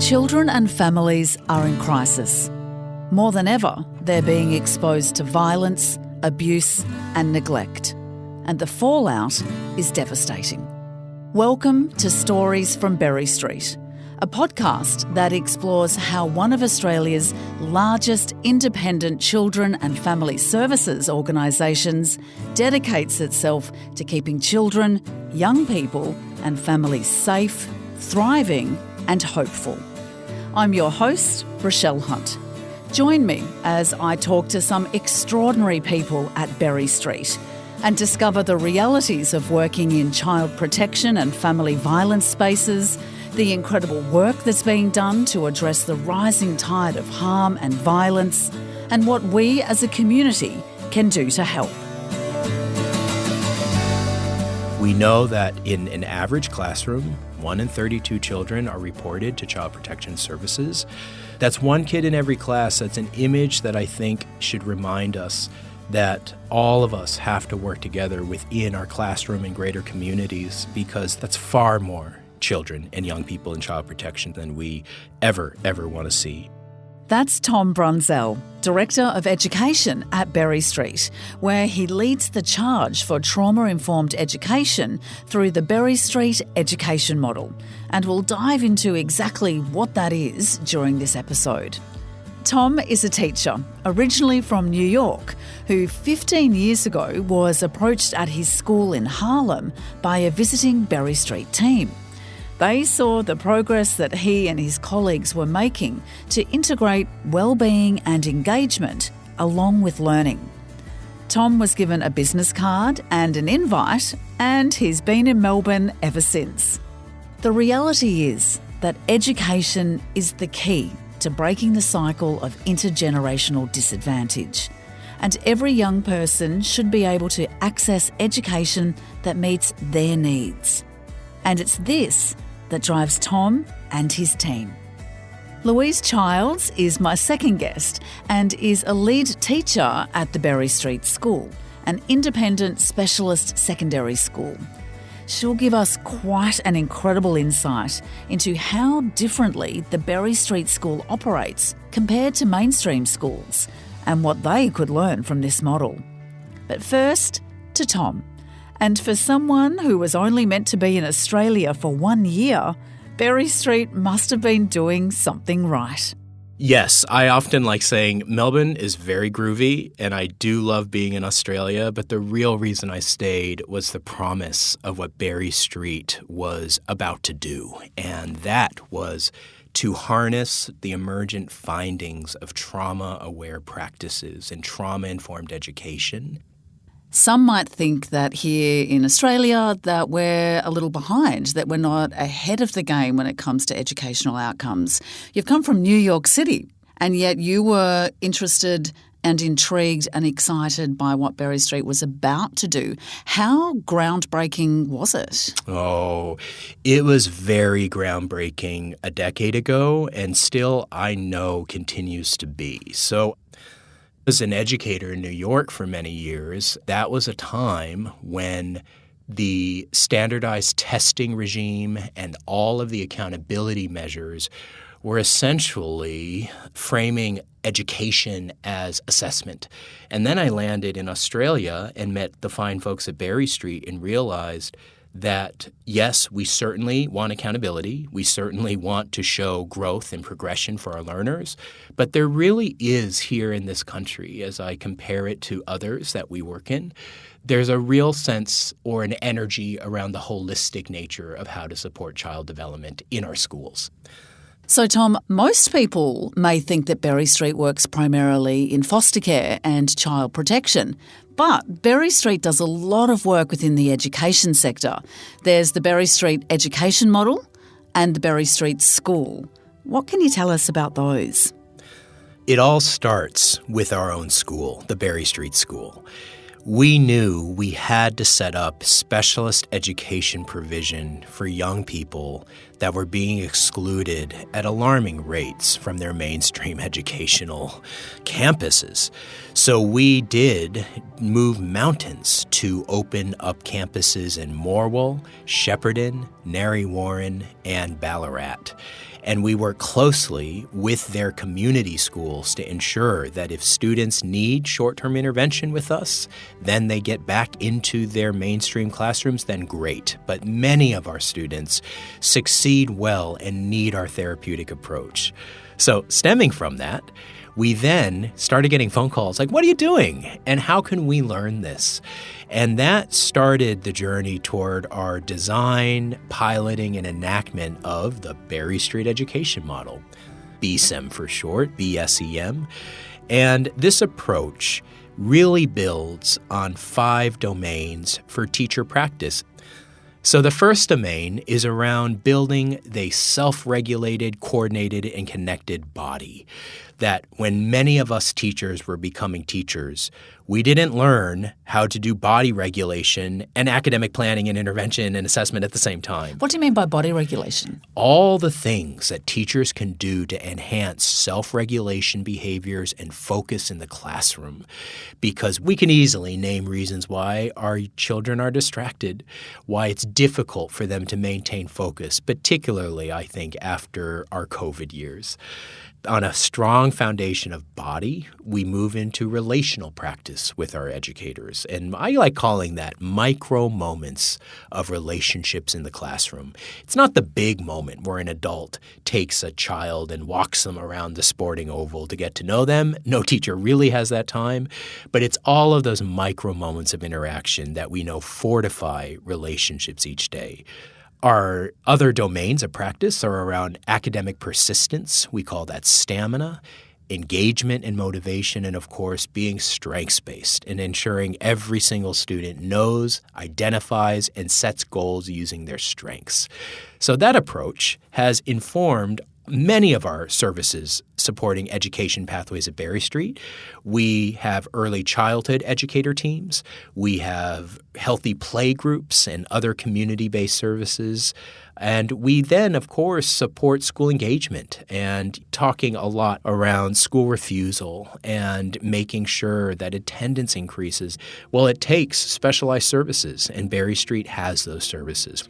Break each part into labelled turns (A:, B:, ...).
A: Children and families are in crisis. More than ever, they're being exposed to violence, abuse and neglect. And the fallout is devastating. Welcome to Stories from Berry Street, a podcast that explores how one of Australia's largest independent children and family services organisations dedicates itself to keeping children, young people and families safe, thriving and hopeful. I'm your host, Richelle Hunt. Join me as I talk to some extraordinary people at Berry Street and discover the realities of working in child protection and family violence spaces, the incredible work that's being done to address the rising tide of harm and violence, and what we as a community can do to help.
B: We know that in an average classroom, 1 in 32 children are reported to Child Protection Services. That's one kid in every class. That's an image that I think should remind us that all of us have to work together within our classroom and greater communities, because that's far more children and young people in child protection than we ever want to see.
A: That's Tom Brunzell, Director of Education at Berry Street, where he leads the charge for trauma-informed education through the Berry Street education model, and we'll dive into exactly what that is during this episode. Tom is a teacher, originally from New York, who 15 years ago was approached at his school in Harlem by a visiting Berry Street team. They saw the progress that he and his colleagues were making to integrate well-being and engagement along with learning. Tom was given a business card and an invite, and he's been in Melbourne ever since. The reality is that education is the key to breaking the cycle of intergenerational disadvantage, and every young person should be able to access education that meets their needs. And it's this that drives Tom and his team. Louise Childs is my second guest and is a lead teacher at the Berry Street School, an independent specialist secondary school. She'll give us quite an incredible insight into how differently the Berry Street School operates compared to mainstream schools and what they could learn from this model. But first, to Tom. And for someone who was only meant to be in Australia for 1 year, Berry Street must have been doing something right.
B: Yes, I often like saying Melbourne is very groovy, and I do love being in Australia, but the real reason I stayed was the promise of what Berry Street was about to do, and that was to harness the emergent findings of trauma-aware practices and trauma-informed education.
A: Some might think that here in Australia that we're a little behind, that we're not ahead of the game when it comes to educational outcomes. You've come from New York City, and yet you were interested and intrigued and excited by what Berry Street was about to do. How groundbreaking was it?
B: Oh, it was very groundbreaking a decade ago, and still I know continues to be. So as an educator in New York for many years, that was a time when the standardized testing regime and all of the accountability measures were essentially framing education as assessment. And then I landed in Australia and met the fine folks at Berry Street and realized that, yes, we certainly want accountability. We certainly want to show growth and progression for our learners. But there really is here in this country, as I compare it to others that we work in, there's a real sense or an energy around the holistic nature of how to support child development in our schools.
A: So, Tom, most people may think that Berry Street works primarily in foster care and child protection, but Berry Street does a lot of work within the education sector. There's the Berry Street education model and the Berry Street School. What can you tell us about those?
B: It all starts with our own school, the Berry Street School. We knew we had to set up specialist education provision for young people that were being excluded at alarming rates from their mainstream educational campuses. So we did move mountains to open up campuses in Morwell, Shepparton, Narre Warren, and Ballarat. And we work closely with their community schools to ensure that if students need short-term intervention with us, then they get back into their mainstream classrooms, then great. But many of our students succeed well and need our therapeutic approach. So stemming from that, we then started getting phone calls like, what are you doing? And how can we learn this? And that started the journey toward our design, piloting, and enactment of the Berry Street Education Model, BSEM for short, BSEM. And this approach really builds on 5 domains for teacher practice. So the first domain is around building the self-regulated, coordinated, and connected body. That when many of us teachers were becoming teachers, we didn't learn how to do body regulation and academic planning and intervention and assessment at the same time.
A: What do you mean by body regulation?
B: All the things that teachers can do to enhance self-regulation behaviors and focus in the classroom. Because we can easily name reasons why our children are distracted, why it's difficult for them to maintain focus, particularly, I think, after our COVID years. On a strong foundation of body, we move into relational practice with our educators. And I like calling that micro moments of relationships in the classroom. It's not the big moment where an adult takes a child and walks them around the sporting oval to get to know them. No teacher really has that time. But it's all of those micro moments of interaction that we know fortify relationships each day. Our other domains of practice are around academic persistence. We call that stamina, engagement and motivation, and of course, being strengths-based and ensuring every single student knows, identifies, and sets goals using their strengths. So that approach has informed many of our services supporting education pathways at Berry Street. We have early childhood educator teams. We have healthy play groups and other community-based services. And we then, of course, support school engagement and talking a lot around school refusal and making sure that attendance increases. Well, it takes specialized services, and Berry Street has those services.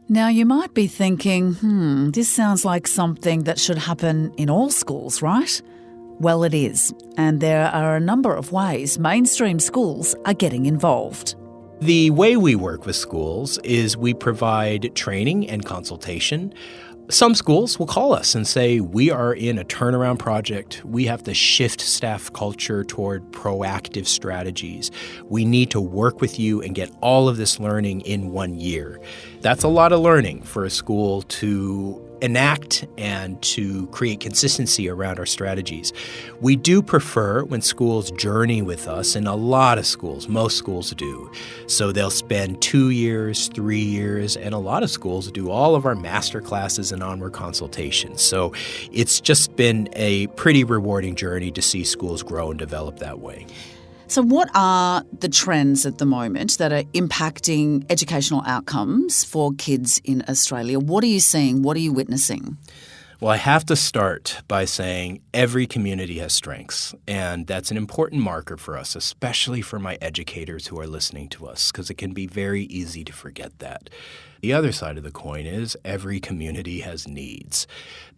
A: Now, you might be thinking, this sounds like something that should happen in all schools, right? Well, it is. And there are a number of ways mainstream schools are getting involved.
B: The way we work with schools is we provide training and consultation. Some schools will call us and say, we are in a turnaround project. We have to shift staff culture toward proactive strategies. We need to work with you and get all of this learning in 1 year. That's a lot of learning for a school to enact and to create consistency around our strategies. We do prefer when schools journey with us, and a lot of schools, most schools do. So they'll spend 2 years, 3 years, and a lot of schools do all of our master classes and onward consultations. So it's just been a pretty rewarding journey to see schools grow and develop that way.
A: So what are the trends at the moment that are impacting educational outcomes for kids in Australia? What are you seeing? What are you witnessing?
B: Well, I have to start by saying every community has strengths, and that's an important marker for us, especially for my educators who are listening to us, because it can be very easy to forget that. The other side of the coin is every community has needs.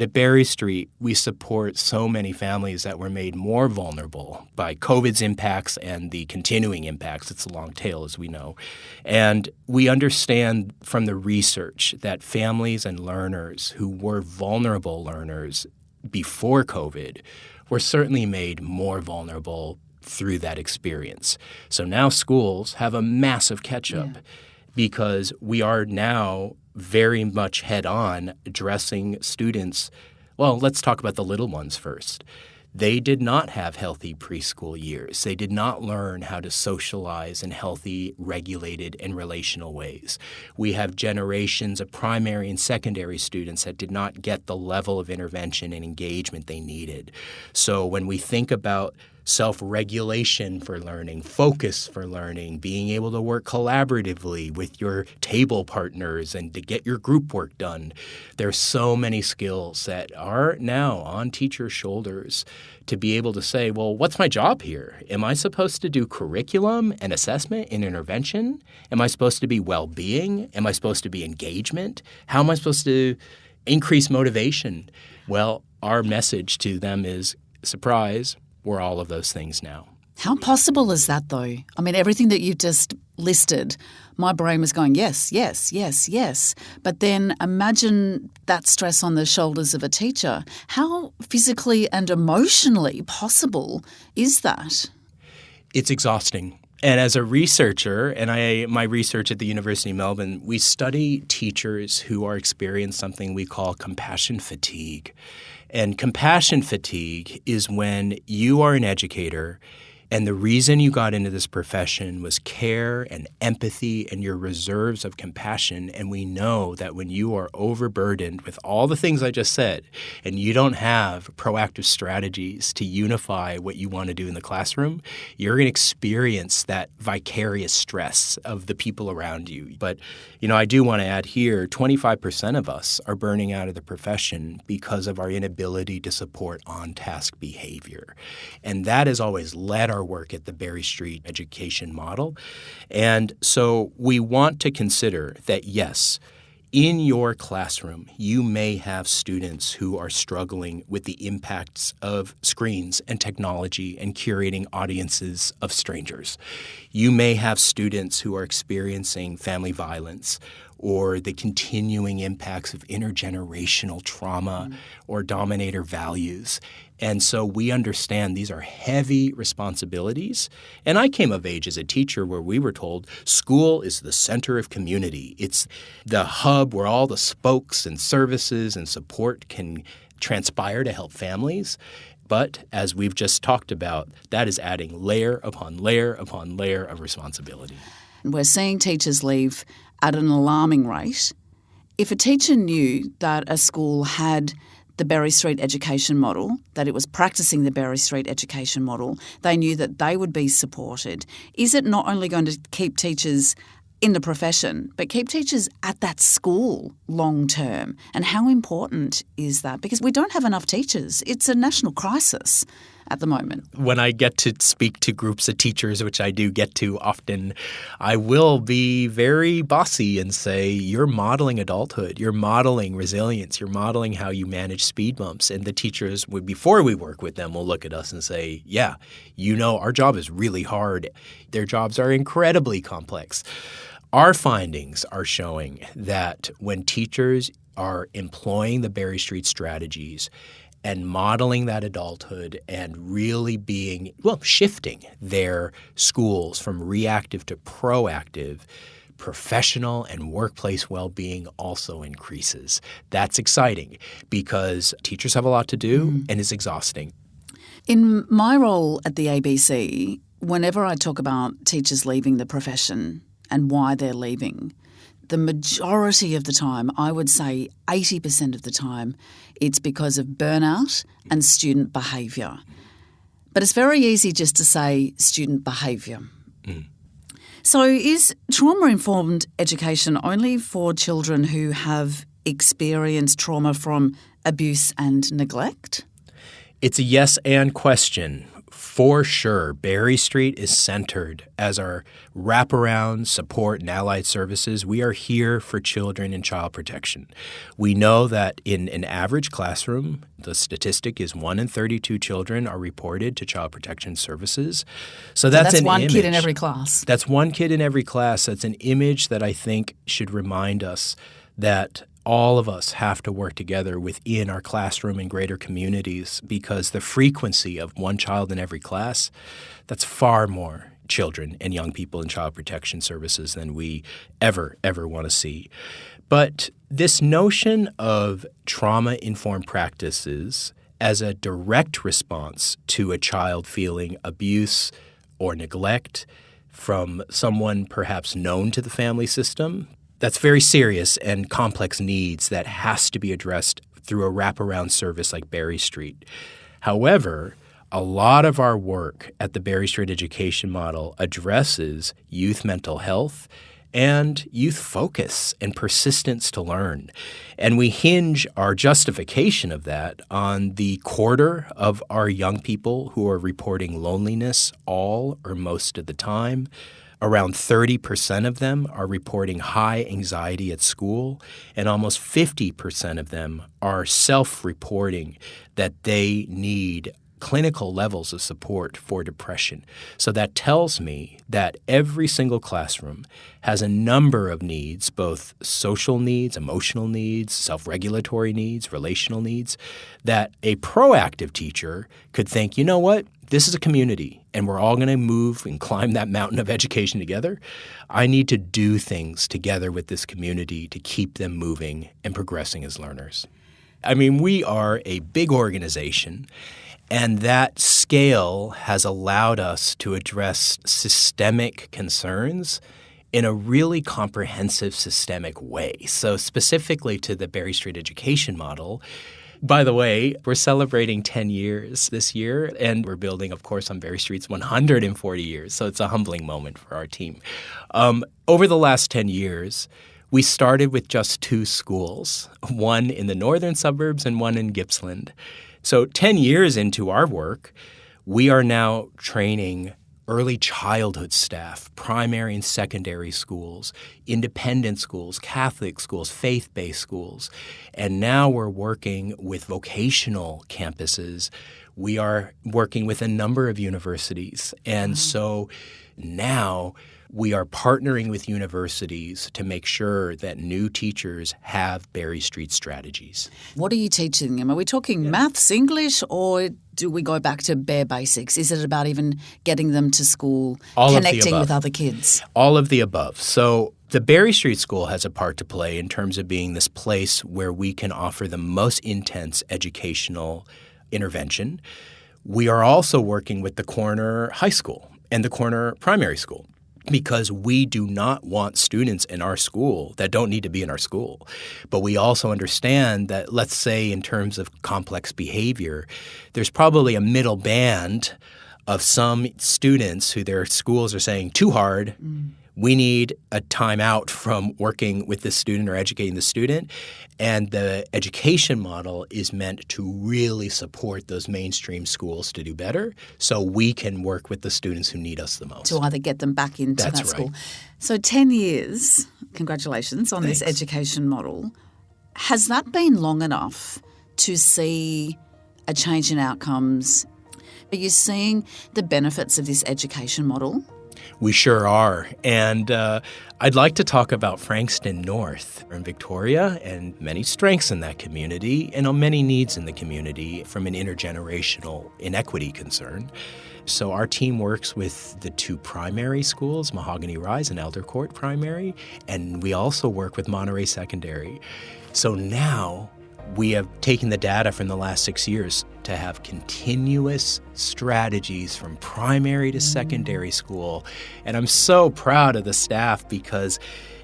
B: At Berry Street, we support so many families that were made more vulnerable by COVID's impacts and the continuing impacts. It's a long tail, as we know. And we understand from the research that families and learners who were vulnerable learners before COVID were certainly made more vulnerable through that experience. So now schools have a massive catch-up. Yeah. Because we are now very much head-on addressing students. Well, let's talk about the little ones first. They did not have healthy preschool years. They did not learn how to socialize in healthy, regulated, and relational ways. We have generations of primary and secondary students that did not get the level of intervention and engagement they needed. So when we think about self-regulation for learning, focus for learning, being able to work collaboratively with your table partners and to get your group work done. There's so many skills that are now on teachers' shoulders to be able to say, well, what's my job here? Am I supposed to do curriculum and assessment and intervention? Am I supposed to be well-being? Am I supposed to be engagement? How am I supposed to increase motivation? Well, our message to them is, surprise, we're all of those things now.
A: How possible is that, though? I mean, everything that you've just listed, my brain was going, yes, yes, yes, yes. But then imagine that stress on the shoulders of a teacher. How physically and emotionally possible is that?
B: It's exhausting. And as a researcher, and my research at the University of Melbourne, we study teachers who are experiencing something we call compassion fatigue. And compassion fatigue is when you are an educator and the reason you got into this profession was care and empathy and your reserves of compassion. And we know that when you are overburdened with all the things I just said and you don't have proactive strategies to unify what you want to do in the classroom, you're going to experience that vicarious stress of the people around you. But, I do want to add here, 25% of us are burning out of the profession because of our inability to support on-task behavior. And that has always led our work at the Berry Street education model. And so we want to consider that, yes, in your classroom, you may have students who are struggling with the impacts of screens and technology and curating audiences of strangers. You may have students who are experiencing family violence or the continuing impacts of intergenerational trauma or dominator values. And so we understand these are heavy responsibilities. And I came of age as a teacher where we were told school is the center of community. It's the hub where all the spokes and services and support can transpire to help families. But as we've just talked about, that is adding layer upon layer upon layer of responsibility.
A: We're seeing teachers leave at an alarming rate. If a teacher knew that a school had the Berry Street education model, that it was practicing the Berry Street education model, they knew that they would be supported. Is it not only going to keep teachers in the profession, but keep teachers at that school long term? And how important is that? Because we don't have enough teachers. It's a national crisis at the moment.
B: When I get to speak to groups of teachers, which I do get to often, I will be very bossy and say, you're modeling adulthood, you're modeling resilience, you're modeling how you manage speed bumps. And the teachers, before we work with them, will look at us and say, yeah, our job is really hard. Their jobs are incredibly complex. Our findings are showing that when teachers are employing the Berry Street strategies and modeling that adulthood and really shifting their schools from reactive to proactive, professional and workplace well-being also increases. That's exciting because teachers have a lot to do and it's exhausting.
A: In my role at the ABC, whenever I talk about teachers leaving the profession and why they're leaving, the majority of the time, I would say 80% of the time, it's because of burnout and student behaviour. But it's very easy just to say student behaviour. So is trauma-informed education only for children who have experienced trauma from abuse and neglect?
B: It's a yes and question. For sure, Berry Street is centered as our wraparound support and allied services. We are here for children in child protection. We know that in an average classroom, the statistic is 1 in 32 children are reported to child protection services. So that's
A: one
B: image.
A: Kid in every class.
B: That's one kid in every class. That's an image that I think should remind us that all of us have to work together within our classroom and greater communities because the frequency of one child in every class, that's far more children and young people in child protection services than we ever want to see. But this notion of trauma-informed practices as a direct response to a child feeling abuse or neglect from someone perhaps known to the family system, that's very serious and complex needs that has to be addressed through a wraparound service like Berry Street. However, a lot of our work at the Berry Street Education Model addresses youth mental health and youth focus and persistence to learn. And we hinge our justification of that on the quarter of our young people who are reporting loneliness all or most of the time. Around 30% of them are reporting high anxiety at school, and almost 50% of them are self-reporting that they need clinical levels of support for depression. So that tells me that every single classroom has a number of needs, both social needs, emotional needs, self-regulatory needs, relational needs, that a proactive teacher could think, you know what, this is a community and we're all going to move and climb that mountain of education together. I need to do things together with this community to keep them moving and progressing as learners. I mean, we are a big organization, and that scale has allowed us to address systemic concerns in a really comprehensive, systemic way. So specifically to the Berry Street Education Model, by the way, we're celebrating 10 years this year, and we're building, of course, on Berry Street's 140 years. So it's a humbling moment for our team. Over the last 10 years, we started with just 2 schools, one in the northern suburbs and one in Gippsland. So 10 years into our work, we are now training early childhood staff, primary and secondary schools, independent schools, Catholic schools, faith-based schools. And now we're working with vocational campuses. We are working with a number of universities. And so now we are partnering with universities to make sure that new teachers have Berry Street strategies.
A: What are you teaching them? Are we talking maths, English, or do we go back to bare basics? Is it about even getting them to school, connecting with other kids?
B: All of the above. So the Berry Street School has a part to play in terms of being this place where we can offer the most intense educational intervention. We are also working with the corner high school and the corner primary school, because we do not want students in our school that don't need to be in our school. But we also understand that, let's say in terms of complex behavior, there's probably a middle band of some students who their schools are saying too hard. We need a timeout from working with the student or educating the student. And the education model is meant to really support those mainstream schools to do better so we can work with the students who need us the most.
A: To either get them back into that school. So 10 years, congratulations on this education model. Has that been long enough to see a change in outcomes? Are you seeing the benefits of this education model?
B: We sure are. And I'd like to talk about Frankston North in Victoria and many strengths in that community and many needs in the community from an intergenerational inequity concern. So our team works with the 2 primary schools, Mahogany Rise and Elder Court Primary, and we also work with Monterey Secondary. So now we have taken the data from the last 6 years to have continuous strategies from primary to secondary school. And I'm so proud of the staff because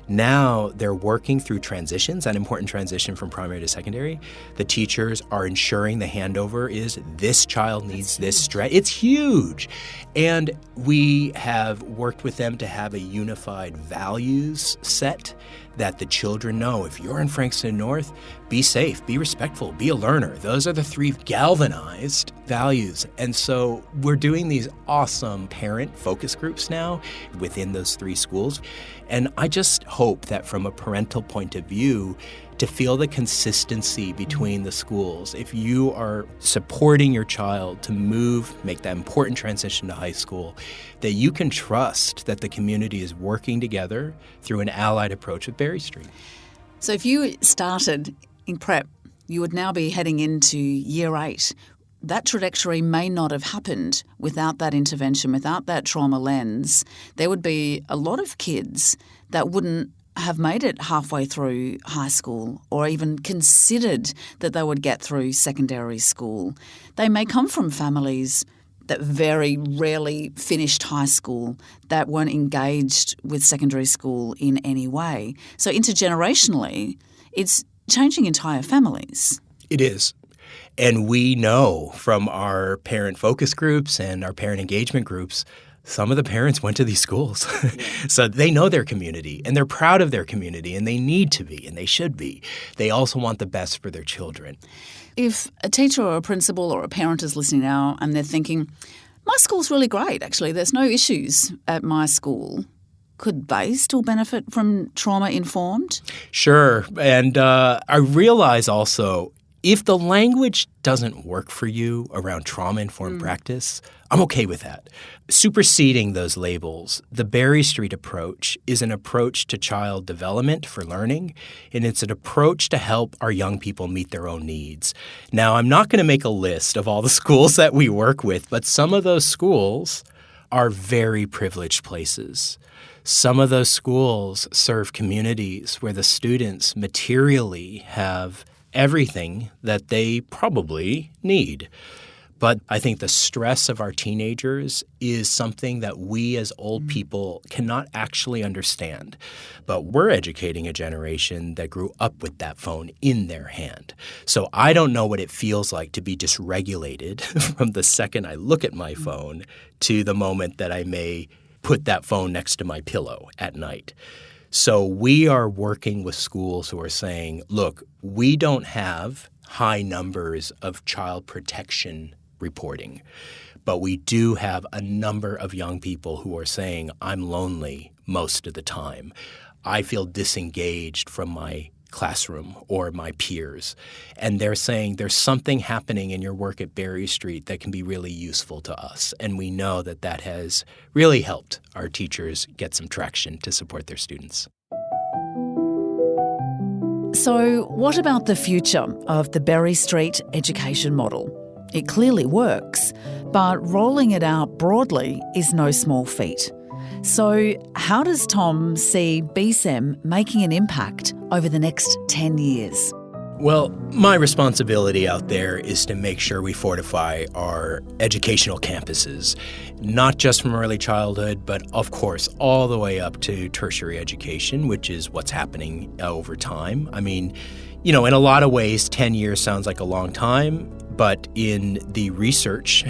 B: now they're working through transitions, that important transition from primary to secondary. The teachers are ensuring the handover is this child needs this strategy. It's huge. And we have worked with them to have a unified values set that the children know. If you're in Frankston North, be safe, be respectful, be a learner. Those are the 3 galvanized values. And so we're doing these awesome parent focus groups now within those 3 schools. And I just hope that from a parental point of view, to feel the consistency between the schools. If you are supporting your child to make that important transition to high school, that you can trust that the community is working together through an allied approach with Berry Street.
A: So if you started in prep, you would now be heading into year 8. That trajectory may not have happened without that intervention, without that trauma lens. There would be a lot of kids that wouldn't have made it halfway through high school or even considered that they would get through secondary school. They may come from families that very rarely finished high school, that weren't engaged with secondary school in any way. So intergenerationally, it's changing entire families.
B: It is. And we know from our parent focus groups and our parent engagement groups, some of the parents went to these schools. So they know their community and they're proud of their community and they need to be and they should be. They also want the best for their children.
A: If a teacher or a principal or a parent is listening now and they're thinking, my school's really great, actually, there's no issues at my school, could they still benefit from trauma-informed?
B: Sure. And I realize also, if the language doesn't work for you around trauma-informed practice, I'm okay with that. Superseding those labels, the Berry Street approach is an approach to child development for learning, and it's an approach to help our young people meet their own needs. Now, I'm not going to make a list of all the schools that we work with, but some of those schools are very privileged places. Some of those schools serve communities where the students materially have everything that they probably need. But I think the stress of our teenagers is something that we as old people cannot actually understand. But we're educating a generation that grew up with that phone in their hand. So I don't know what it feels like to be dysregulated from the second I look at my phone to the moment that I may put that phone next to my pillow at night. So we are working with schools who are saying, look, we don't have high numbers of child protection reporting, but we do have a number of young people who are saying, I'm lonely most of the time. I feel disengaged from my classroom or my peers. And they're saying there's something happening in your work at Berry Street that can be really useful to us. And we know that that has really helped our teachers get some traction to support their students.
A: So what about the future of the Berry Street education model? It clearly works, but rolling it out broadly is no small feat. So how does Tom see BSEM making an impact over the next 10 years?
B: Well, my responsibility out there is to make sure we fortify our educational campuses, not just from early childhood, but of course all the way up to tertiary education, which is what's happening over time. I mean, in a lot of ways, 10 years sounds like a long time. But in the research,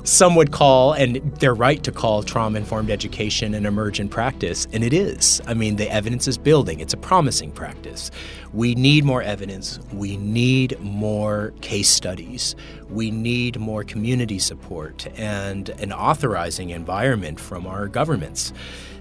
B: some would call, and they're right to call, trauma-informed education an emergent practice, and it is. I mean, the evidence is building. It's a promising practice. We need more evidence. We need more case studies. We need more community support and an authorizing environment from our governments.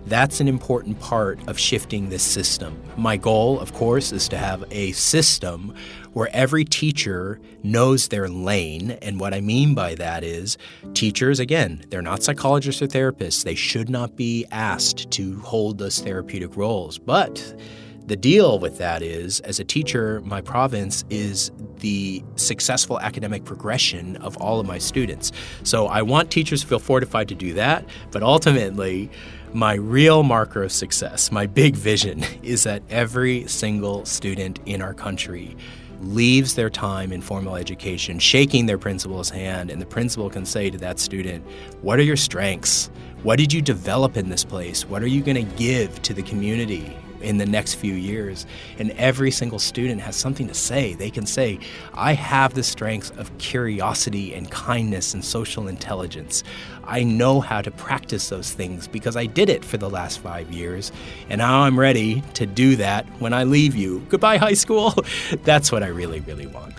B: That's an important part of shifting this system. My goal, of course, is to have a system where every teacher knows their lane. And what I mean by that is teachers, again, they're not psychologists or therapists. They should not be asked to hold those therapeutic roles. But the deal with that is, as a teacher, my province is the successful academic progression of all of my students. So I want teachers to feel fortified to do that, but ultimately, my real marker of success, my big vision, is that every single student in our country leaves their time in formal education shaking their principal's hand, and the principal can say to that student, what are your strengths? What did you develop in this place? What are you going to give to the community in the next few years? And every single student has something to say. They can say, I have the strengths of curiosity and kindness and social intelligence. I know how to practice those things because I did it for the last 5 years, and now I'm ready to do that when I leave you. Goodbye, high school. That's what I really, really want.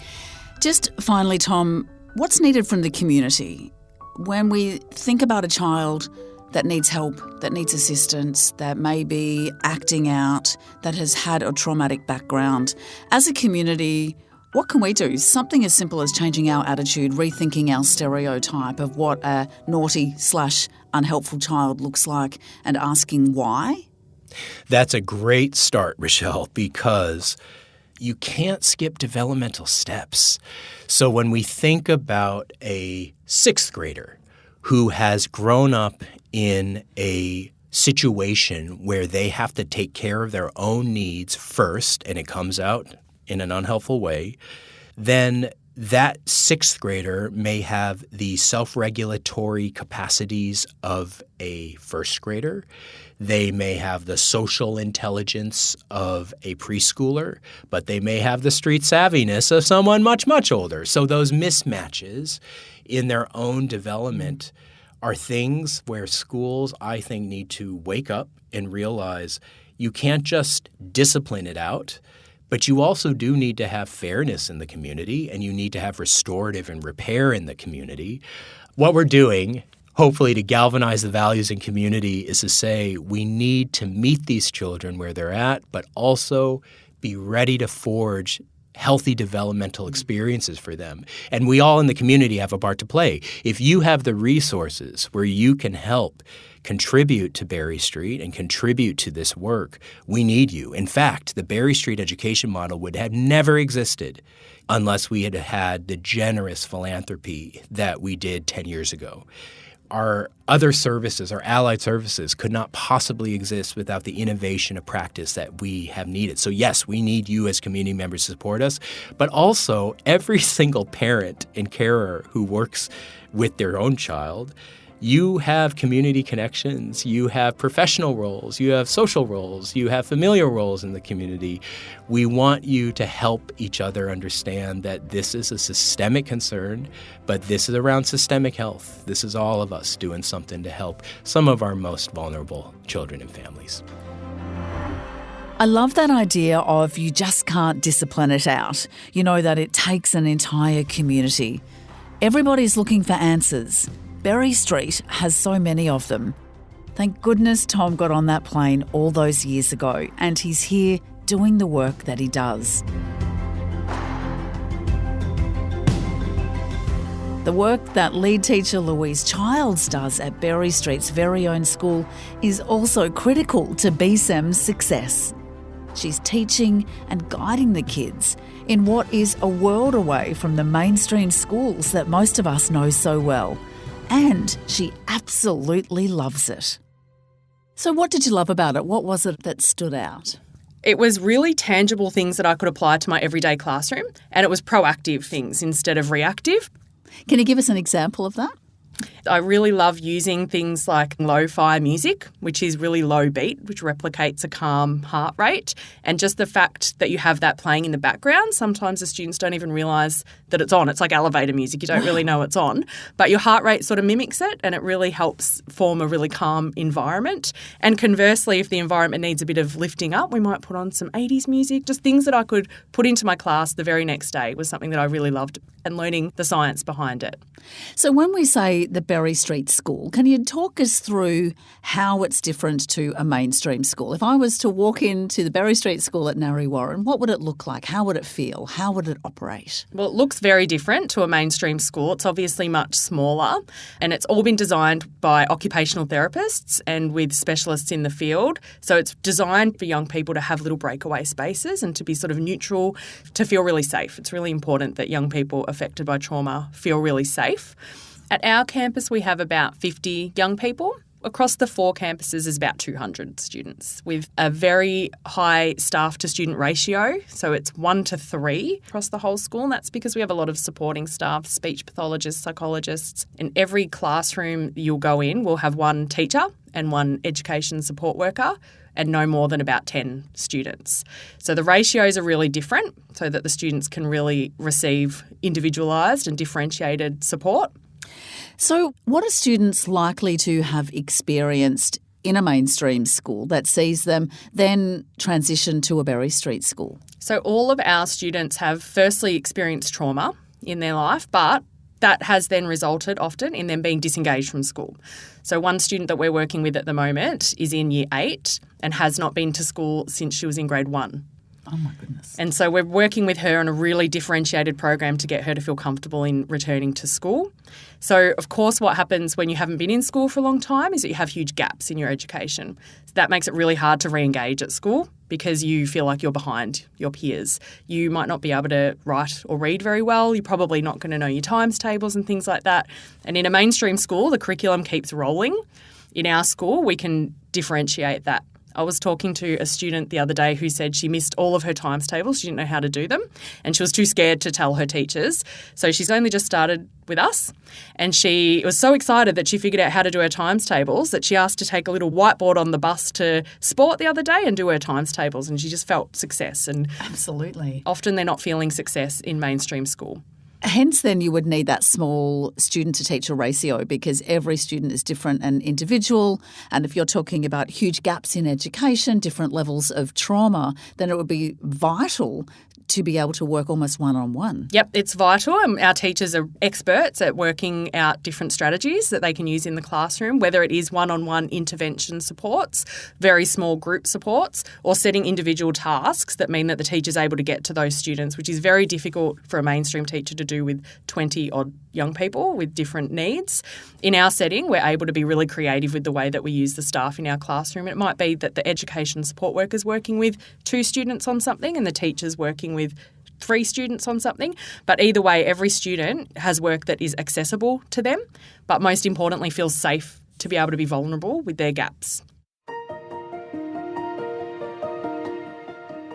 A: Just finally, Tom, what's needed from the community when we think about a child that needs help, that needs assistance, that may be acting out, that has had a traumatic background? As a community, what can we do? Something as simple as changing our attitude, rethinking our stereotype of what a naughty/unhelpful child looks like, and asking why?
B: That's a great start, Richelle, because you can't skip developmental steps. So when we think about a 6th grader who has grown up in a situation where they have to take care of their own needs first, and it comes out in an unhelpful way, then that sixth grader may have the self-regulatory capacities of a first grader. They may have the social intelligence of a preschooler, but they may have the street savviness of someone much, much older. So those mismatches in their own development are things where schools, I think, need to wake up and realize you can't just discipline it out, but you also do need to have fairness in the community, and you need to have restorative and repair in the community. What we're doing, hopefully to galvanize the values in community, is to say we need to meet these children where they're at, but also be ready to forge healthy developmental experiences for them. And we all in the community have a part to play. If you have the resources where you can help contribute to Berry Street and contribute to this work, we need you. In fact, the Berry Street education model would have never existed unless we had had the generous philanthropy that we did 10 years ago. Our other services, our allied services, could not possibly exist without the innovation of practice that we have needed. So yes, we need you as community members to support us, but also every single parent and carer who works with their own child. You have community connections, you have professional roles, you have social roles, you have familial roles in the community. We want you to help each other understand that this is a systemic concern, but this is around systemic health. This is all of us doing something to help some of our most vulnerable children and families.
A: I love that idea of you just can't discipline it out. You know, that it takes an entire community. Everybody's looking for answers. Berry Street has so many of them. Thank goodness Tom got on that plane all those years ago, and he's here doing the work that he does. The work that lead teacher Louise Childs does at Berry Street's very own school is also critical to BSEM's success. She's teaching and guiding the kids in what is a world away from the mainstream schools that most of us know so well. And she absolutely loves it. So what did you love about it? What was it that stood out?
C: It was really tangible things that I could apply to my everyday classroom, and it was proactive things instead of reactive.
A: Can you give us an example of that?
C: I really love using things like lo-fi music, which is really low beat, which replicates a calm heart rate. And just the fact that you have that playing in the background, sometimes the students don't even realise that it's on. It's like elevator music. You don't really know it's on. But your heart rate sort of mimics it, and it really helps form a really calm environment. And conversely, if the environment needs a bit of lifting up, we might put on some 80s music. Just things that I could put into my class the very next day was something that I really loved, and learning the science behind it.
A: So when we say the Berry Street School, can you talk us through how it's different to a mainstream school? If I was to walk into the Berry Street School at Narre Warren, what would it look like? How would it feel? How would it operate?
C: Well, it looks very different to a mainstream school. It's obviously much smaller, and it's all been designed by occupational therapists and with specialists in the field. So it's designed for young people to have little breakaway spaces and to be sort of neutral, to feel really safe. It's really important that young people affected by trauma feel really safe. At our campus, we have about 50 young people. Across the 4 campuses is about 200 students with a very high staff to student ratio. So it's 1 to 3 across the whole school. And that's because we have a lot of supporting staff, speech pathologists, psychologists. In every classroom you'll go in, we'll have 1 teacher and 1 education support worker, and no more than about 10 students. So the ratios are really different so that the students can really receive individualised and differentiated support.
A: So what are students likely to have experienced in a mainstream school that sees them then transition to a Berry Street school?
C: So all of our students have firstly experienced trauma in their life, but that has then resulted often in them being disengaged from school. So one student that we're working with at the moment is in year 8 and has not been to school since she was in grade 1.
A: Oh, my goodness.
C: And so we're working with her on a really differentiated program to get her to feel comfortable in returning to school. So, of course, what happens when you haven't been in school for a long time is that you have huge gaps in your education. So that makes it really hard to re-engage at school because you feel like you're behind your peers. You might not be able to write or read very well. You're probably not going to know your times tables and things like that. And in a mainstream school, the curriculum keeps rolling. In our school, we can differentiate that I was talking to a student the other day who said she missed all of her times tables. She didn't know how to do them and she was too scared to tell her teachers. So she's only just started with us and she was so excited that she figured out how to do her times tables that she asked to take a little whiteboard on the bus to sport the other day and do her times tables, and she just felt success. And
A: Absolutely.
C: often they're not feeling success in mainstream school.
A: Hence, then you would need that small student-to-teacher ratio because every student is different and individual. And if you're talking about huge gaps in education, different levels of trauma, then it would be vital to be able to work almost one-on-one.
C: Yep, it's vital. And our teachers are experts at working out different strategies that they can use in the classroom, whether it is one-on-one intervention supports, very small group supports, or setting individual tasks that mean that the teacher's able to get to those students, which is very difficult for a mainstream teacher to do with 20-odd young people with different needs. In our setting, we're able to be really creative with the way that we use the staff in our classroom. It might be that the education support worker's working with 2 students on something and the teacher's working with 3 students on something. But either way, every student has work that is accessible to them, but most importantly feels safe to be able to be vulnerable with their gaps.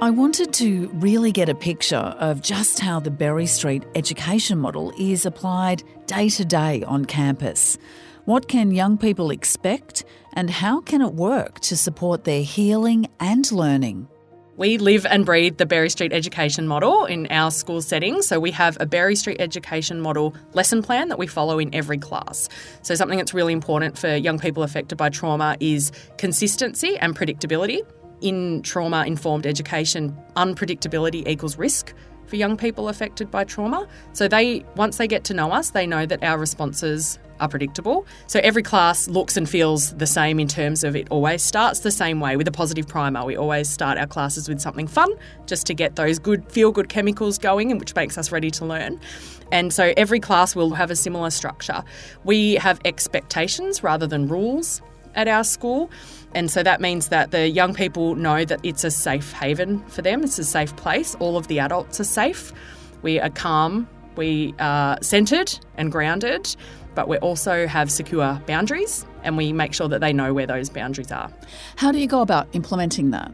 A: I wanted to really get a picture of just how the Berry Street education model is applied day to day on campus. What can young people expect and how can it work to support their healing and learning?
C: We live and breathe the Berry Street education model in our school setting. So we have a Berry Street education model lesson plan that we follow in every class. So something that's really important for young people affected by trauma is consistency and predictability. In trauma-informed education, unpredictability equals risk for young people affected by trauma. So once they get to know us, they know that our responses are predictable. So every class looks and feels the same in terms of it always starts the same way with a positive primer. We always start our classes with something fun just to get those good feel-good chemicals going, and which makes us ready to learn. And so every class will have a similar structure. We have expectations rather than rules at our school. And so that means that the young people know that it's a safe haven for them. It's a safe place. All of the adults are safe. We are calm. We are centred and grounded, but we also have secure boundaries and we make sure that they know where those boundaries are.
A: How do you go about implementing that?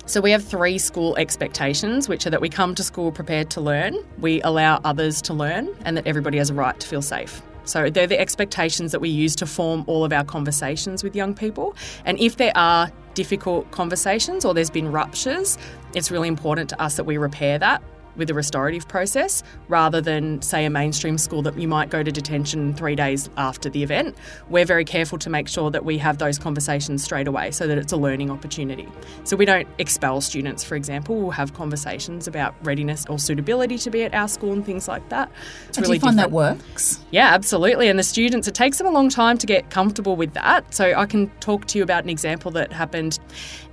C: So we have 3 school expectations, which are that we come to school prepared to learn, we allow others to learn, and that everybody has a right to feel safe. So they're the expectations that we use to form all of our conversations with young people. And if there are difficult conversations or there's been ruptures, it's really important to us that we repair that with a restorative process rather than, say, a mainstream school that you might go to detention 3 days after the event. We're very careful to make sure that we have those conversations straight away so that it's a learning opportunity. So we don't expel students, for example. We'll have conversations about readiness or suitability to be at our school and things like that. It's really
A: do you find
C: different.
A: that works?
C: Yeah, absolutely. And the students, it takes them a long time to get comfortable with that. So I can talk to you about an example that happened.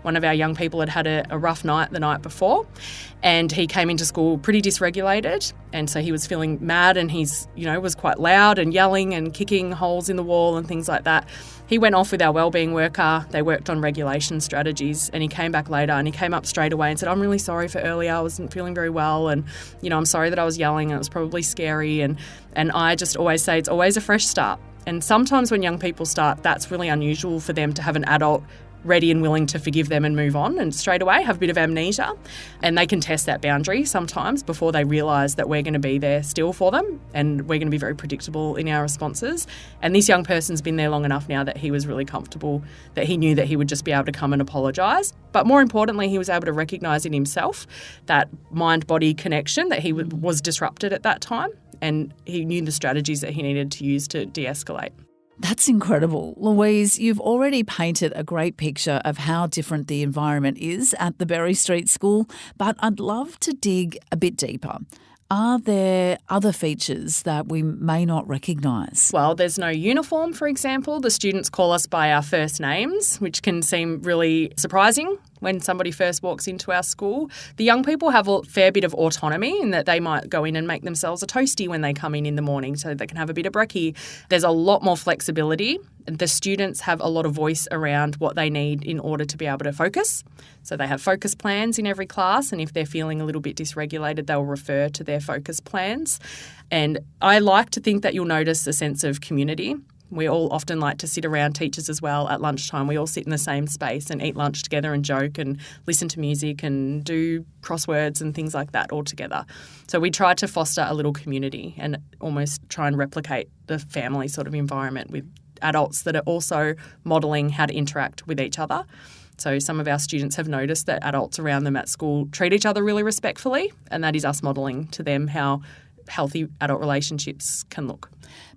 C: One of our young people had a rough night the night before and he came into school pretty dysregulated, and so he was feeling mad and he's, was quite loud and yelling and kicking holes in the wall and things like that. He went off with our wellbeing worker. They worked on regulation strategies and he came back later and he came up straight away and said, I'm really sorry for earlier. I wasn't feeling very well and, I'm sorry that I was yelling and it was probably scary. And I just always say it's always a fresh start. And sometimes when young people start, that's really unusual for them to have an adult ready and willing to forgive them and move on and straight away have a bit of amnesia. And they can test that boundary sometimes before they realise that we're going to be there still for them and we're going to be very predictable in our responses. And this young person's been there long enough now that he was really comfortable, that he knew that he would just be able to come and apologise. But more importantly, he was able to recognise in himself that mind-body connection that he was disrupted at that time, and he knew the strategies that he needed to use to de-escalate.
A: That's incredible. Louise, you've already painted a great picture of how different the environment is at the Berry Street School, but I'd love to dig a bit deeper. Are there other features that we may not recognise?
C: Well, there's no uniform, for example. The students call us by our first names, which can seem really surprising when somebody first walks into our school. The young people have a fair bit of autonomy in that they might go in and make themselves a toastie when they come in the morning so they can have a bit of brekkie. There's a lot more flexibility. The students have a lot of voice around what they need in order to be able to focus. So they have focus plans in every class, and if they're feeling a little bit dysregulated, they'll refer to their focus plans. And I like to think that you'll notice a sense of community We all often like to sit around, teachers as well, at lunchtime. We all sit in the same space and eat lunch together and joke and listen to music and do crosswords and things like that all together. So we try to foster a little community and almost try and replicate the family sort of environment with adults that are also modelling how to interact with each other. So some of our students have noticed that adults around them at school treat each other really respectfully, and that is us modelling to them how healthy adult relationships can look.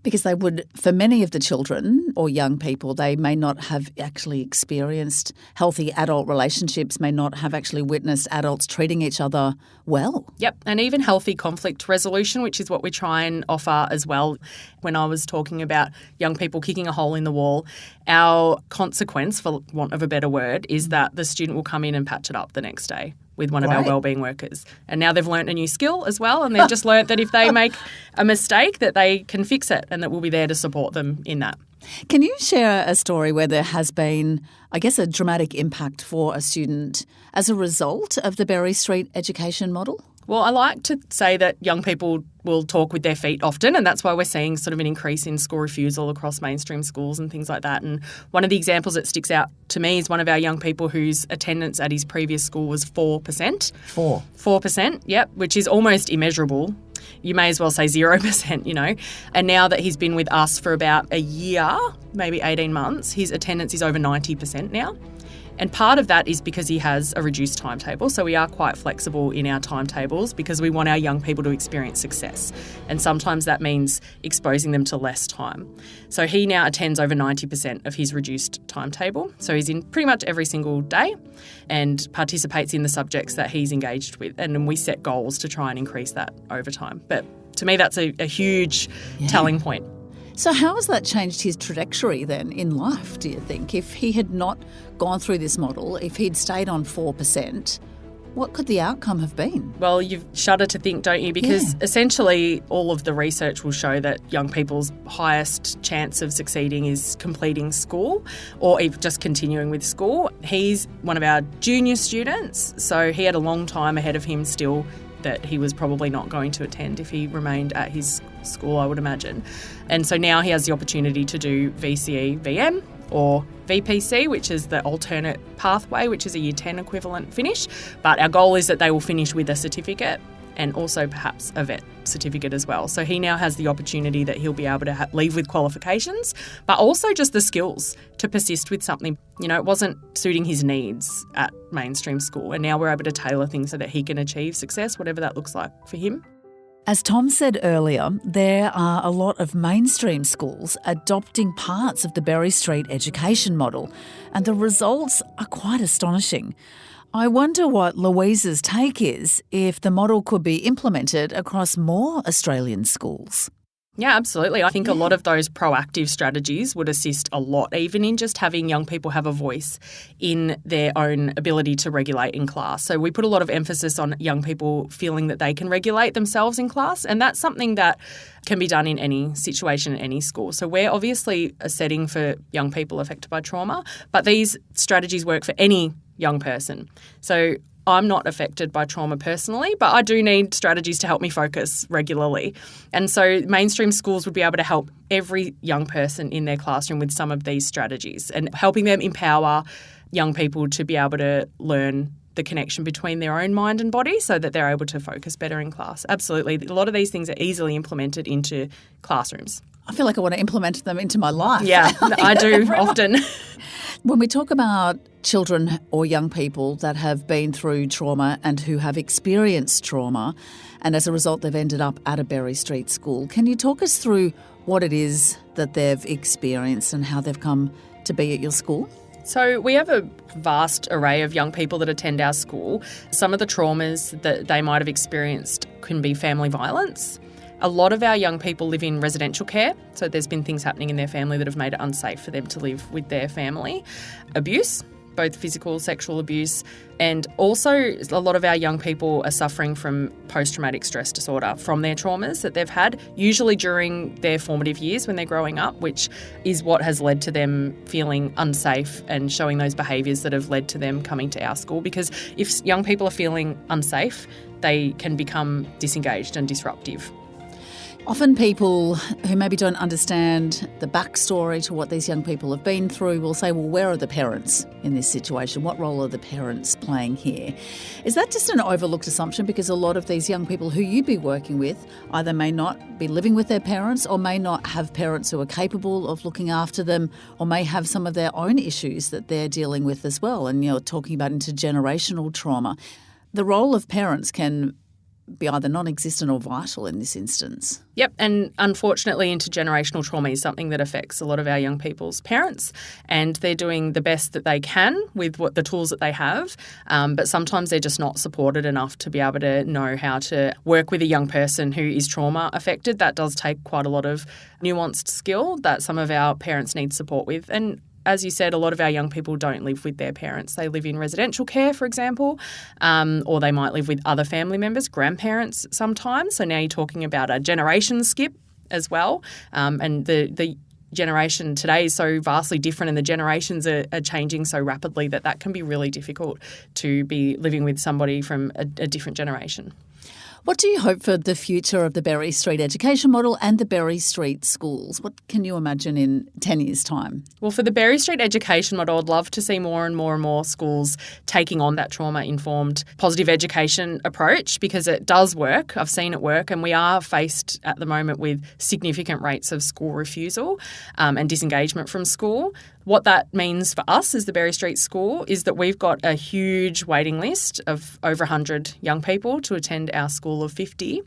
A: Because they would, for many of the children or young people, they may not have actually experienced healthy adult relationships, may not have actually witnessed adults treating each other well.
C: Yep, and even healthy conflict resolution, which is what we try and offer as well. When I was talking about young people kicking a hole in the wall, our consequence, for want of a better word, is that the student will come in and patch it up the next day with one of our wellbeing workers. And now they've learnt a new skill as well, and they've just learnt that if they make a mistake that they can fix it and that we'll be there to support them in that.
A: Can you share a story where there has been, I guess, a dramatic impact for a student as a result of the Berry Street education model?
C: Well, I like to say that young people will talk with their feet often, and that's why we're seeing sort of an increase in school refusal across mainstream schools and things like that. And one of the examples that sticks out to me is one of our young people whose attendance at his previous school was 4%. 4%, yep, which is almost immeasurable. You may as well say 0%, you know. And now that he's been with us for about a year, maybe 18 months, his attendance is over 90% now. And part of that is because he has a reduced timetable. So we are quite flexible in our timetables because we want our young people to experience success. And sometimes that means exposing them to less time. So he now attends over 90% of his reduced timetable. So he's in pretty much every single day and participates in the subjects that he's engaged with. And then we set goals to try and increase that over time. But to me, that's a huge telling point.
A: So how has that changed his trajectory then in life, do you think? If he had not gone through this model, if he'd stayed on 4%, what could the outcome have been?
C: Well, you shudder to think, don't you? Because essentially all of the research will show that young people's highest chance of succeeding is completing school or even just continuing with school. He's one of our junior students, so he had a long time ahead of him still that he was probably not going to attend if he remained at his school, I would imagine. And so now he has the opportunity to do VCE VM or VPC, which is the alternate pathway, which is a Year 10 equivalent finish. But our goal is that they will finish with a certificate and also perhaps a vet certificate as well. So he now has the opportunity that he'll be able to leave with qualifications, but also just the skills to persist with something. You know, it wasn't suiting his needs at mainstream school, and now we're able to tailor things so that he can achieve success, whatever that looks like for him.
A: As Tom said earlier, there are a lot of mainstream schools adopting parts of the Berry Street education model, and the results are quite astonishing. I wonder what Louise's take is if the model could be implemented across more Australian schools.
C: Yeah, absolutely. I think a lot of those proactive strategies would assist a lot, even in just having young people have a voice in their own ability to regulate in class. So we put a lot of emphasis on young people feeling that they can regulate themselves in class, and that's something that can be done in any situation in any school. So we're obviously a setting for young people affected by trauma, but these strategies work for any young person. So I'm not affected by trauma personally, but I do need strategies to help me focus regularly. And so mainstream schools would be able to help every young person in their classroom with some of these strategies and helping them empower young people to be able to learn the connection between their own mind and body so that they're able to focus better in class. Absolutely. A lot of these things are easily implemented into classrooms.
A: I feel like I want to implement them into my life.
C: Yeah, I do often.
A: When we talk about children or young people that have been through trauma and who have experienced trauma, and as a result they've ended up at a Berry Street school, can you talk us through what it is that they've experienced and how they've come to be at your school?
C: So we have a vast array of young people that attend our school. Some of the traumas that they might have experienced can be family violence. A lot of our young people live in residential care, so there's been things happening in their family that have made it unsafe for them to live with their family. Abuse, both physical, sexual abuse, and also a lot of our young people are suffering from post-traumatic stress disorder from their traumas that they've had, usually during their formative years when they're growing up, which is what has led to them feeling unsafe and showing those behaviours that have led to them coming to our school. Because if young people are feeling unsafe, they can become disengaged and disruptive.
A: Often people who maybe don't understand the backstory to what these young people have been through will say, well, where are the parents in this situation? What role are the parents playing here? Is that just an overlooked assumption? Because a lot of these young people who you'd be working with either may not be living with their parents or may not have parents who are capable of looking after them or may have some of their own issues that they're dealing with as well. And you're talking about intergenerational trauma. The role of parents can be either non-existent or vital in this instance.
C: Yep, and unfortunately intergenerational trauma is something that affects a lot of our young people's parents, and they're doing the best that they can with the tools that they have, but sometimes they're just not supported enough to be able to know how to work with a young person who is trauma affected. That does take quite a lot of nuanced skill that some of our parents need support with. And as you said, a lot of our young people don't live with their parents. They live in residential care, for example, or they might live with other family members, grandparents sometimes. So now you're talking about a generation skip as well. And the generation today is so vastly different and the generations are changing so rapidly that can be really difficult to be living with somebody from a different generation.
A: What do you hope for the future of the Berry Street education model and the Berry Street schools? What can you imagine in 10 years' time?
C: Well, for the Berry Street education model, I'd love to see more and more schools taking on that trauma-informed positive education approach because it does work. I've seen it work, and we are faced at the moment with significant rates of school refusal and disengagement from school. What that means for us as the Berry Street School is that we've got a huge waiting list of over 100 young people to attend our school of 50.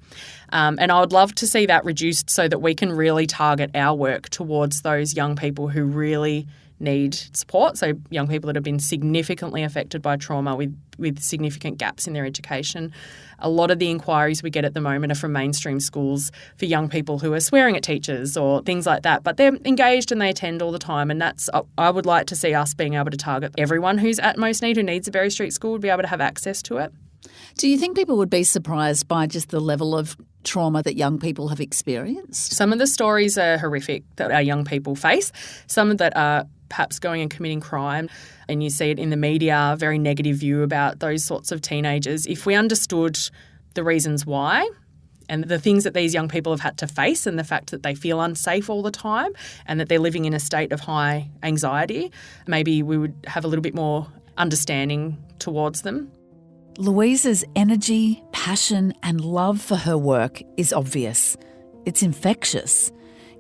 C: And I would love to see that reduced so that we can really target our work towards those young people who really need support, so young people that have been significantly affected by trauma with significant gaps in their education. A lot of the inquiries we get at the moment are from mainstream schools for young people who are swearing at teachers or things like that, but they're engaged and they attend all the time, and I would like to see us being able to target everyone who's at most need, who needs a Berry Street School, would be able to have access to it.
A: Do you think people would be surprised by just the level of trauma that young people have experienced?
C: Some of the stories are horrific that our young people face, some of that are perhaps going and committing crime, and you see it in the media, a very negative view about those sorts of teenagers. If we understood the reasons why and the things that these young people have had to face and the fact that they feel unsafe all the time and that they're living in a state of high anxiety, maybe we would have a little bit more understanding towards them.
A: Louise's energy, passion and love for her work is obvious. It's infectious.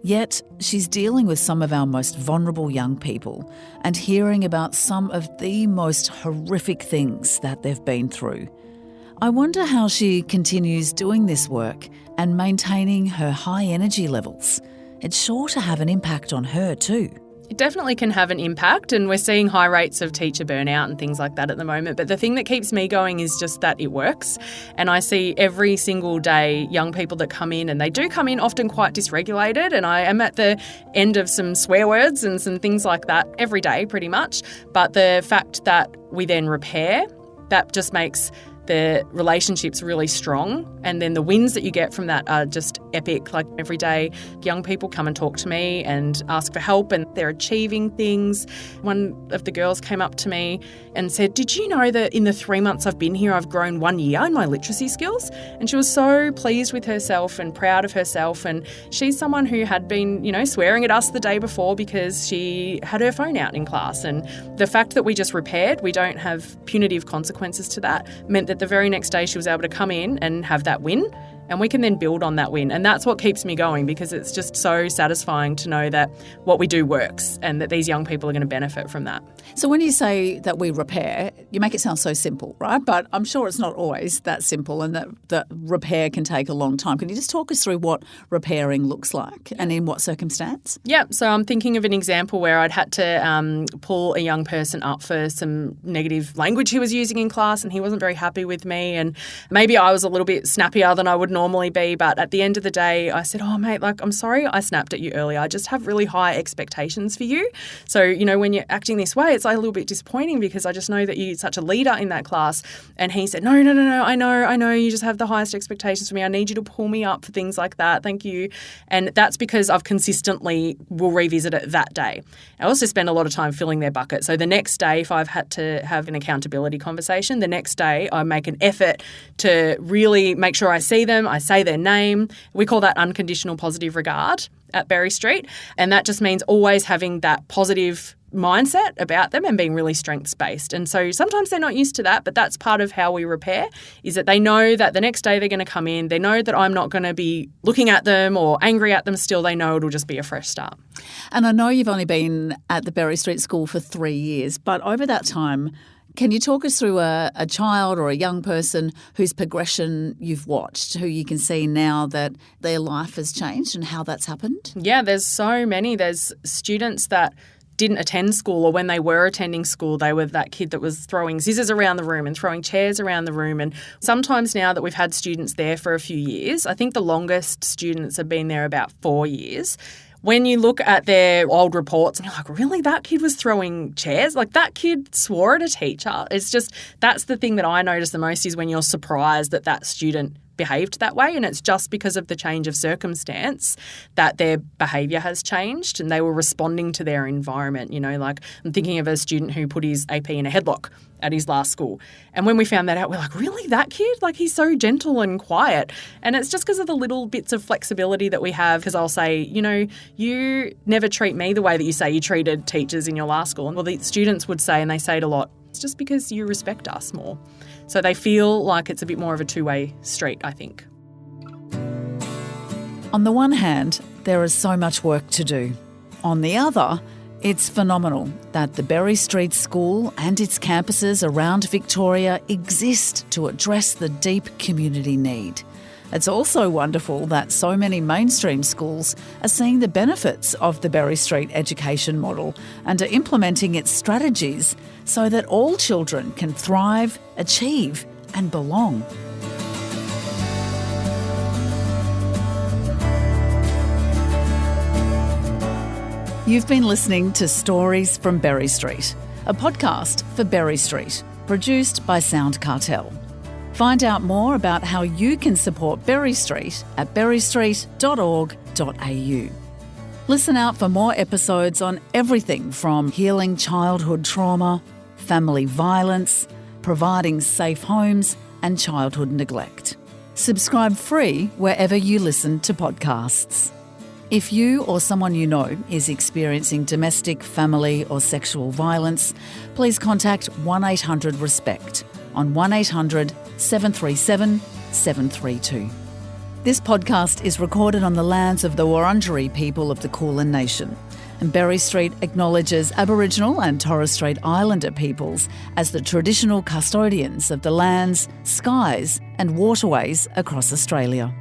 A: Yet she's dealing with some of our most vulnerable young people and hearing about some of the most horrific things that they've been through. I wonder how she continues doing this work and maintaining her high energy levels. It's sure to have an impact on her too.
C: It definitely can have an impact, and we're seeing high rates of teacher burnout and things like that at the moment. But the thing that keeps me going is just that it works. And I see every single day young people that come in, and they do come in often quite dysregulated. And I am at the end of some swear words and some things like that every day pretty much. But the fact that we then repair, that just makes the relationships really strong, and then the wins that you get from that are just epic. Like every day young people come and talk to me and ask for help, and they're achieving things. One of the girls came up to me and said, "Did you know that in the 3 months I've been here I've grown 1 year in my literacy skills?" And she was so pleased with herself and proud of herself. And she's someone who had been, swearing at us the day before because she had her phone out in class. And the fact that we just repaired, we don't have punitive consequences to that, meant that the very next day she was able to come in and have that win, and we can then build on that win. And that's what keeps me going, because it's just so satisfying to know that what we do works and that these young people are going to benefit from that.
A: So when you say that we repair, you make it sound so simple, right? But I'm sure it's not always that simple, and that repair can take a long time. Can you just talk us through what repairing looks like and in what circumstance?
C: Yeah, so I'm thinking of an example where I'd had to pull a young person up for some negative language he was using in class, and he wasn't very happy with me, and maybe I was a little bit snappier than I would normally be, but at the end of the day I said, "Oh mate, I'm sorry I snapped at you earlier. I just have really high expectations for you. So, when you're acting this way, it's a little bit disappointing because I just know that you're such a leader in that class." And he said, No, I know, you just have the highest expectations for me. I need you to pull me up for things like that. Thank you. And that's because I've consistently will revisit it that day. I also spend a lot of time filling their bucket. So the next day, if I've had to have an accountability conversation, the next day I make an effort to really make sure I see them, I say their name. We call that unconditional positive regard at Berry Street. And that just means always having that positive mindset about them and being really strengths-based. And so sometimes they're not used to that, but that's part of how we repair, is that they know that the next day they're going to come in, they know that I'm not going to be looking at them or angry at them still, they know it'll just be a fresh start.
A: And I know you've only been at the Berry Street School for 3 years, but over that time, can you talk us through a child or a young person whose progression you've watched, who you can see now that their life has changed and how that's happened?
C: Yeah, there's so many. There's students that didn't attend school, or when they were attending school, they were that kid that was throwing scissors around the room and throwing chairs around the room. And sometimes now that we've had students there for a few years, I think the longest students have been there about 4 years. When you look at their old reports and you're like, really, that kid was throwing chairs? Like, that kid swore at a teacher. It's just, that's the thing that I notice the most, is when you're surprised that that student behaved that way, and it's just because of the change of circumstance that their behaviour has changed and they were responding to their environment. You know, like, I'm thinking of a student who put his AP in a headlock at his last school, and when we found that out, we're like, really, that kid? Like, he's so gentle and quiet. And it's just because of the little bits of flexibility that we have, because I'll say, you know, you never treat me the way that you say you treated teachers in your last school. Well, the students would say, and they say it a lot, it's just because you respect us more. So they feel like it's a bit more of a two-way street, I think.
A: On the one hand, there is so much work to do. On the other, it's phenomenal that the Berry Street School and its campuses around Victoria exist to address the deep community need. It's also wonderful that so many mainstream schools are seeing the benefits of the Berry Street education model and are implementing its strategies so that all children can thrive, achieve and belong. You've been listening to Stories from Berry Street, a podcast for Berry Street, produced by Sound Cartel. Find out more about how you can support Berry Street at berrystreet.org.au. Listen out for more episodes on everything from healing childhood trauma, family violence, providing safe homes and childhood neglect. Subscribe free wherever you listen to podcasts. If you or someone you know is experiencing domestic, family or sexual violence, please contact 1-800-RESPECT on 1-800 737 732. This podcast is recorded on the lands of the Wurundjeri people of the Kulin Nation, and Berry Street acknowledges Aboriginal and Torres Strait Islander peoples as the traditional custodians of the lands, skies and waterways across Australia.